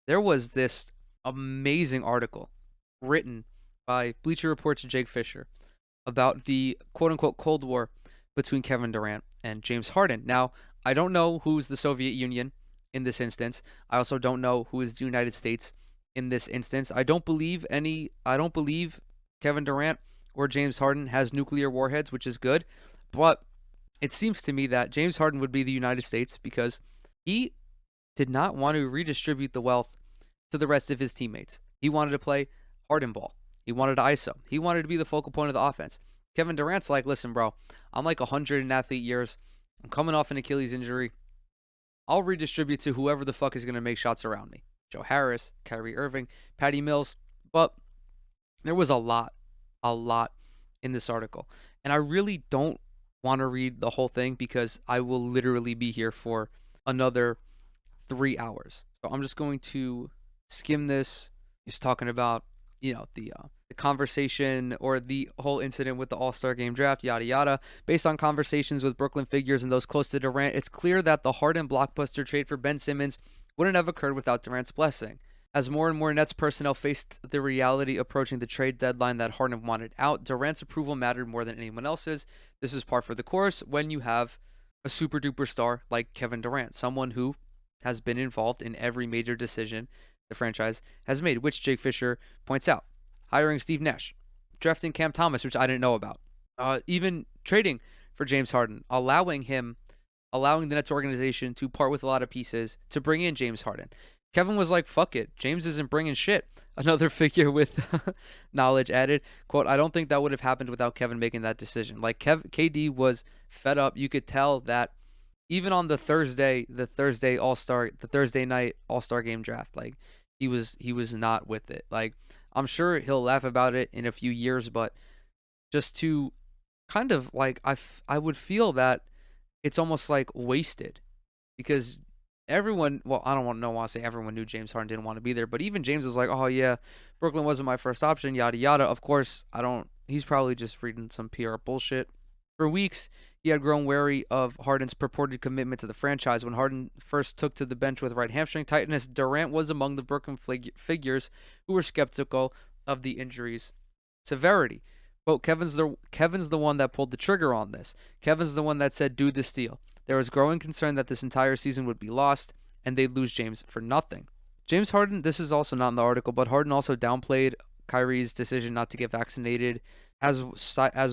there was this amazing article written by Bleacher Report's Jake Fisher about the quote unquote Cold War between Kevin Durant and James Harden. Now, I don't know who's the Soviet Union in this instance. I also don't know who is the United States in this instance. I don't believe Kevin Durant or James Harden has nuclear warheads, which is good, but it seems to me that James Harden would be the United States because he did not want to redistribute the wealth to the rest of his teammates. He wanted to play Harden ball. He wanted to ISO. He wanted to be the focal point of the offense. Kevin Durant's like, listen, bro, I'm like 100 in athlete years. I'm coming off an Achilles injury. I'll redistribute to whoever the fuck is going to make shots around me. Joe Harris, Kyrie Irving, Patty Mills. But there was a lot in this article. And I really don't want to read the whole thing because I will literally be here for another 3 hours. So I'm just going to skim this. He's talking about, the conversation or the whole incident with the All-Star Game draft, yada yada. Based on conversations with Brooklyn figures and those close to Durant, it's clear that the Harden blockbuster trade for Ben Simmons wouldn't have occurred without Durant's blessing. As more and more Nets personnel faced the reality approaching the trade deadline that Harden wanted out, Durant's approval mattered more than anyone else's. This is par for the course when you have a super duper star like Kevin Durant, someone who has been involved in every major decision the franchise has made, which Jake Fisher points out. Hiring Steve Nash, drafting Cam Thomas, which I didn't know about, even trading for James Harden, allowing the Nets organization to part with a lot of pieces to bring in James Harden. Kevin was like, fuck it, James isn't bringing shit. Another figure with knowledge added, quote, I don't think that would have happened without Kevin making that decision. Like, KD was fed up. You could tell that even on the Thursday night All-Star Game draft, like, he was not with it. Like, I'm sure he'll laugh about it in a few years, but just to kind of like, I would feel that it's almost like wasted because everyone, well, I don't want to say everyone knew James Harden didn't want to be there, but even James was like, oh yeah, Brooklyn wasn't my first option, yada yada. Of course, he's probably just reading some PR bullshit. For weeks, he had grown wary of Harden's purported commitment to the franchise. When Harden first took to the bench with right hamstring tightness, Durant was among the Brooklyn figures who were skeptical of the injury's severity. Quote, Kevin's the one that pulled the trigger on this. Kevin's the one that said, do this deal. There was growing concern that this entire season would be lost, and they'd lose James for nothing. James Harden, this is also not in the article, but Harden also downplayed Kyrie's decision not to get vaccinated as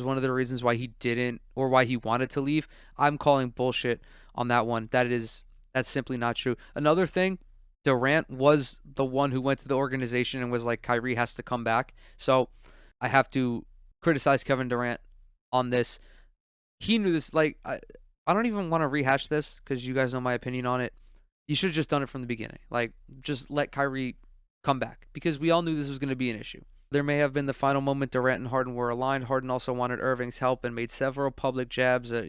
one of the reasons why he didn't or why he wanted to leave. I'm calling bullshit on that one. That's simply not true. Another thing, Durant was the one who went to the organization and was like, Kyrie has to come back. So I have to criticize Kevin Durant on this. He knew this. Like, I don't even want to rehash this because you guys know my opinion on it. You should have just done it from the beginning. Like, just let Kyrie come back because we all knew this was going to be an issue. There may have been the final moment Durant and Harden were aligned. Harden also wanted Irving's help and made several public jabs at,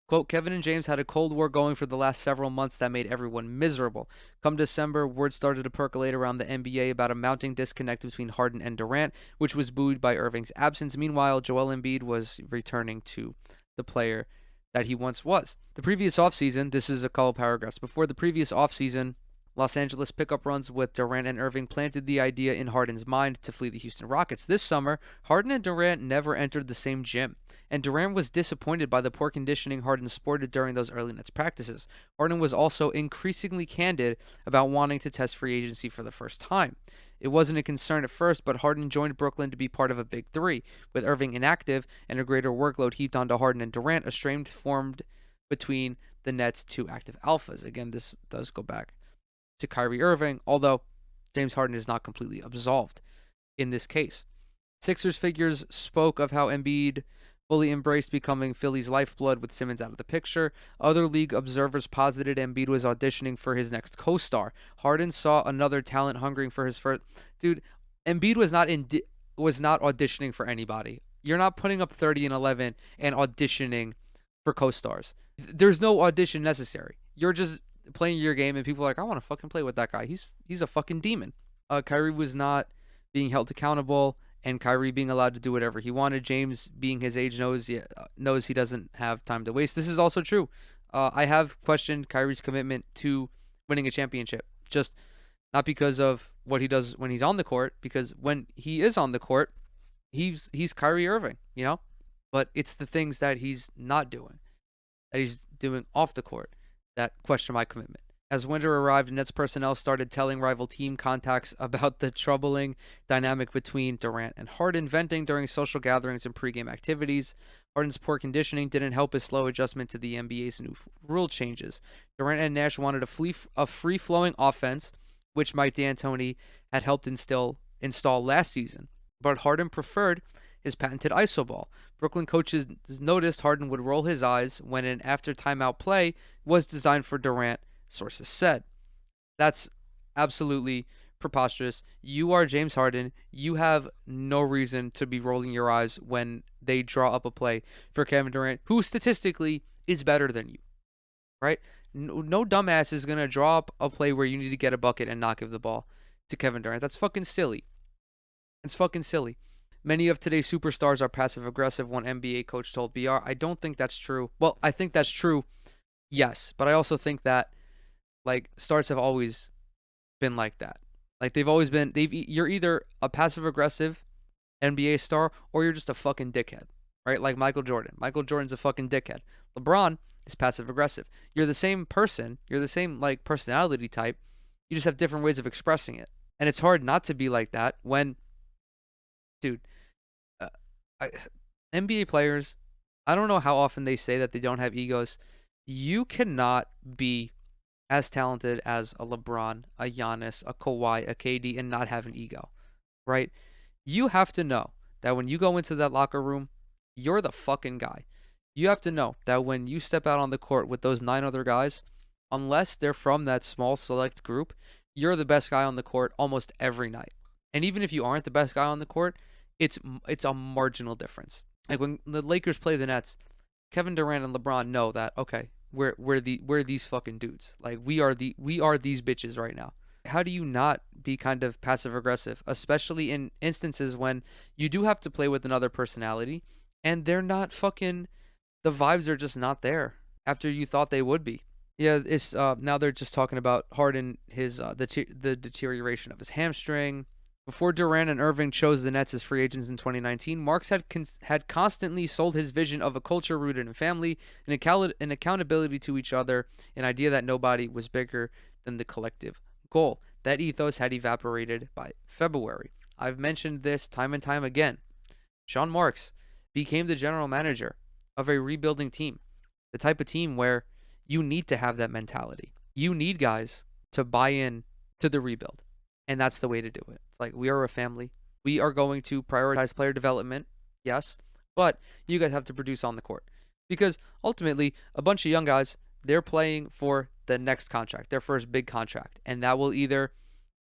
Quote, Kevin and James had a Cold War going for the last several months that made everyone miserable. Come December, word started to percolate around the NBA about a mounting disconnect between Harden and Durant, which was buoyed by Irving's absence. Meanwhile, Joel Embiid was returning to the player that he once was. The previous offseason, this is a couple paragraphs, before the previous offseason, Los Angeles pickup runs with Durant and Irving planted the idea in Harden's mind to flee the Houston Rockets. This summer, Harden and Durant never entered the same gym, and Durant was disappointed by the poor conditioning Harden sported during those early Nets practices. Harden was also increasingly candid about wanting to test free agency for the first time. It wasn't a concern at first, but Harden joined Brooklyn to be part of a big three. With Irving inactive and a greater workload heaped onto Harden and Durant, a strain formed between the Nets' two active alphas. Again, this does go back to Kyrie Irving, although James Harden is not completely absolved in this case. Sixers figures spoke of how Embiid fully embraced becoming Philly's lifeblood with Simmons out of the picture. Other league observers posited Embiid was auditioning for his next co-star. Harden saw another talent hungering for his first. Dude, Embiid was not auditioning for anybody. You're not putting up 30 and 11 and auditioning for co-stars. There's no audition necessary. You're just playing your game, and people are like, I want to fucking play with that guy. He's a fucking demon. Kyrie was not being held accountable, and Kyrie being allowed to do whatever he wanted. James, being his age, knows he doesn't have time to waste. This is also true. I have questioned Kyrie's commitment to winning a championship. Just not because of what he does when he's on the court, because when he is on the court, he's Kyrie Irving, you know? But it's the things that he's not doing, that he's doing off the court, that question my commitment. As winter arrived, Nets personnel started telling rival team contacts about the troubling dynamic between Durant and Harden, venting during social gatherings and pregame activities. Harden's poor conditioning didn't help his slow adjustment to the NBA's new rule changes. Durant and Nash wanted a free-flowing offense, which Mike D'Antoni had helped install last season, but Harden preferred his patented iso ball. Brooklyn coaches noticed Harden would roll his eyes when an after timeout play was designed for Durant, sources said. That's absolutely preposterous. You are James Harden. You have no reason to be rolling your eyes when they draw up a play for Kevin Durant, who statistically is better than you, right? No dumbass is going to draw up a play where you need to get a bucket and not give the ball to Kevin Durant. That's fucking silly. It's fucking silly. Many of today's superstars are passive aggressive, one NBA coach told BR. I don't think that's true. Well, I think that's true, yes, but I also think that like stars have always been like that. Like they've always been. You're either a passive aggressive NBA star or you're just a fucking dickhead, right? Like Michael Jordan. Michael Jordan's a fucking dickhead. LeBron is passive aggressive. You're the same person. You're the same like personality type. You just have different ways of expressing it, and it's hard not to be like that when, dude. NBA players, I don't know how often they say that they don't have egos. You cannot be as talented as a LeBron, a Giannis, a Kawhi, a KD, and not have an ego, right? You have to know that when you go into that locker room, you're the fucking guy. You have to know that when you step out on the court with those 9 other guys, unless they're from that small select group, you're the best guy on the court almost every night. And even if you aren't the best guy on the court, it's a marginal difference. Like when the Lakers play the Nets, Kevin Durant and LeBron know that, okay, we're these fucking dudes. Like we are these bitches right now. How do you not be kind of passive aggressive, especially in instances when you do have to play with another personality and they're not fucking, the vibes are just not there after you thought they would be. Yeah, it's now they're just talking about Harden, his the deterioration of his hamstring. Before Durant and Irving chose the Nets as free agents in 2019, Marks had constantly sold his vision of a culture rooted in family and accountability to each other, an idea that nobody was bigger than the collective goal. That ethos had evaporated by February. I've mentioned this time and time again. Sean Marks became the general manager of a rebuilding team, the type of team where you need to have that mentality. You need guys to buy in to the rebuild. And that's the way to do it. It's like, we are a family. We are going to prioritize player development, yes, but you guys have to produce on the court. Because ultimately, a bunch of young guys, they're playing for the next contract, their first big contract. And that will either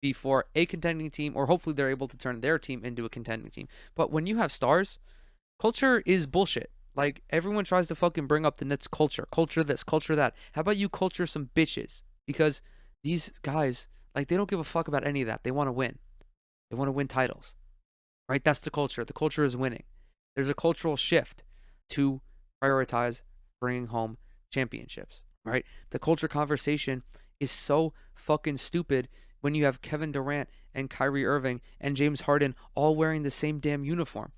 be for a contending team or hopefully they're able to turn their team into a contending team. But when you have stars, culture is bullshit. Like, everyone tries to fucking bring up the Nets culture. Culture this, culture that. How about you culture some bitches? Because these guys, like, they don't give a fuck about any of that. They want to win. They want to win titles, right? That's the culture. The culture is winning. There's a cultural shift to prioritize bringing home championships, right? The culture conversation is so fucking stupid when you have Kevin Durant and Kyrie Irving and James Harden all wearing the same damn uniform.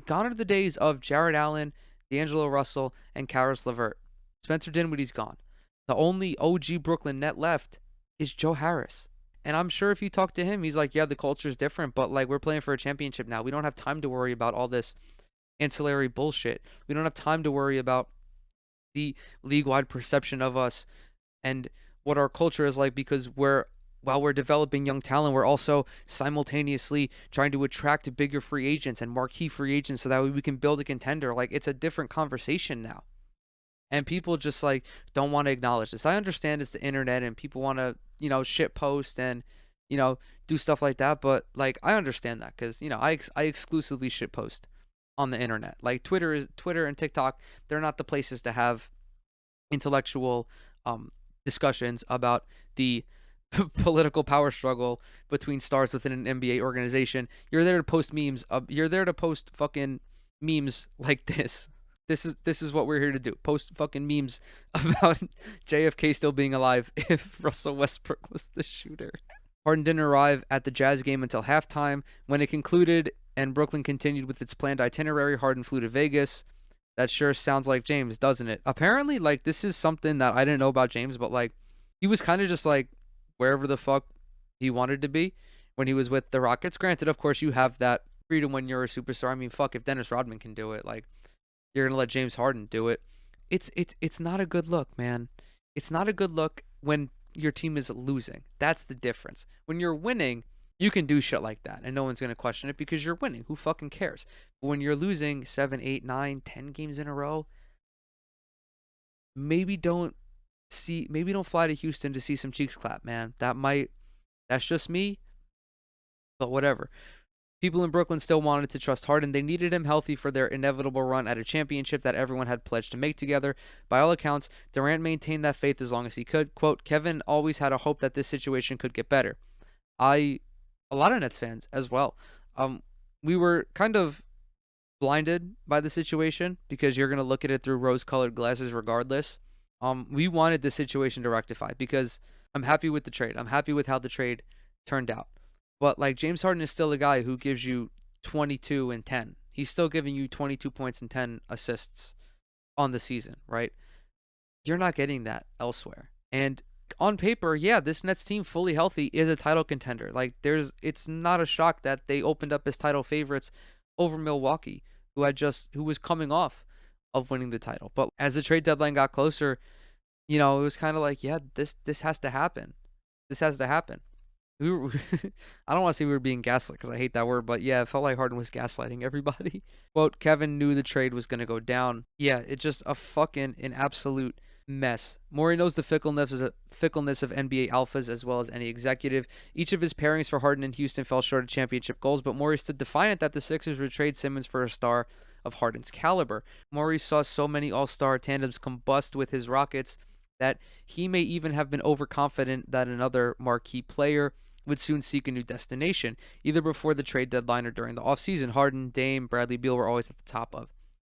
Gone are the days of Jared Allen, D'Angelo Russell, and Karis LeVert. Spencer Dinwiddie's gone. The only OG Brooklyn net left is Joe Harris. And I'm sure if you talk to him, he's like, yeah, the culture is different, but like, we're playing for a championship now. We don't have time to worry about all this ancillary bullshit. We don't have time to worry about the league-wide perception of us and what our culture is like, because while we're developing young talent, we're also simultaneously trying to attract bigger free agents and marquee free agents so that way we can build a contender. Like, it's a different conversation now. And people just like don't want to acknowledge this. I understand it's the internet and people want to, shit post and, do stuff like that. But like, I understand that because, I exclusively shit post on the internet. Like Twitter and TikTok, they're not the places to have intellectual discussions about the political power struggle between stars within an NBA organization. You're there to post memes. You're there to post fucking memes like this. This is what we're here to do. Post fucking memes about JFK still being alive if Russell Westbrook was the shooter. Harden didn't arrive at the Jazz game until halftime. When it concluded and Brooklyn continued with its planned itinerary, Harden flew to Vegas. That sure sounds like James, doesn't it? Apparently, like, this is something that I didn't know about James, but, like, he was kind of just, like, wherever the fuck he wanted to be when he was with the Rockets. Granted, of course, you have that freedom when you're a superstar. I mean, fuck, if Dennis Rodman can do it, like, you're gonna let James Harden do it. It's not a good look, man. It's not a good look when your team is losing. That's the difference. When you're winning, you can do shit like that, and no one's gonna question it because you're winning. Who fucking cares? But when you're losing 7, 8, 9, 10 games in a row, maybe don't fly to Houston to see some cheeks clap, man. That's just me, but whatever. People in Brooklyn still wanted to trust Harden. They needed him healthy for their inevitable run at a championship that everyone had pledged to make together. By all accounts, Durant maintained that faith as long as he could. Quote, Kevin always had a hope that this situation could get better. A lot of Nets fans as well. We were kind of blinded by the situation because you're going to look at it through rose-colored glasses regardless. We wanted the situation to rectify because I'm happy with the trade. I'm happy with how the trade turned out. But, like, James Harden is still a guy who gives you 22 and 10. He's still giving you 22 points and 10 assists on the season, right? You're not getting that elsewhere. And on paper, yeah, this Nets team fully healthy is a title contender. Like, it's not a shock that they opened up as title favorites over Milwaukee, who was coming off of winning the title. But as the trade deadline got closer, it was kind of like, yeah, this has to happen. This has to happen. I don't want to say we were being gaslit because I hate that word, but yeah, it felt like Harden was gaslighting everybody. Quote, Kevin knew the trade was going to go down. Yeah, it's just an absolute mess. Morey knows the fickleness of NBA alphas as well as any executive. Each of his pairings for Harden and Houston fell short of championship goals, but Morey stood defiant that the Sixers would trade Simmons for a star of Harden's caliber. Morey saw so many all-star tandems combust with his Rockets that he may even have been overconfident that another marquee player would soon seek a new destination, either before the trade deadline or during the offseason. Harden, Dame, Bradley Beal were always at the top of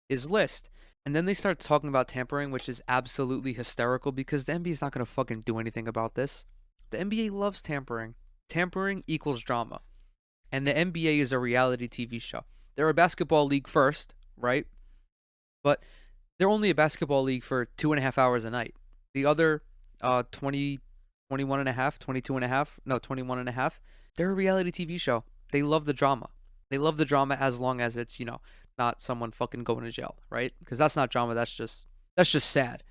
his list. And then they start talking about tampering, which is absolutely hysterical because the NBA is not going to fucking do anything about this. The NBA loves tampering. Tampering equals drama. And the NBA is a reality TV show. They're a basketball league first, right? But they're only a basketball league for 2.5 hours a night. The other 21 and a half, 22 and a half, no, 21 and a half, they're a reality TV show. They love the drama. They love the drama as long as it's, not someone fucking going to jail, right? Because that's not drama. That's just sad.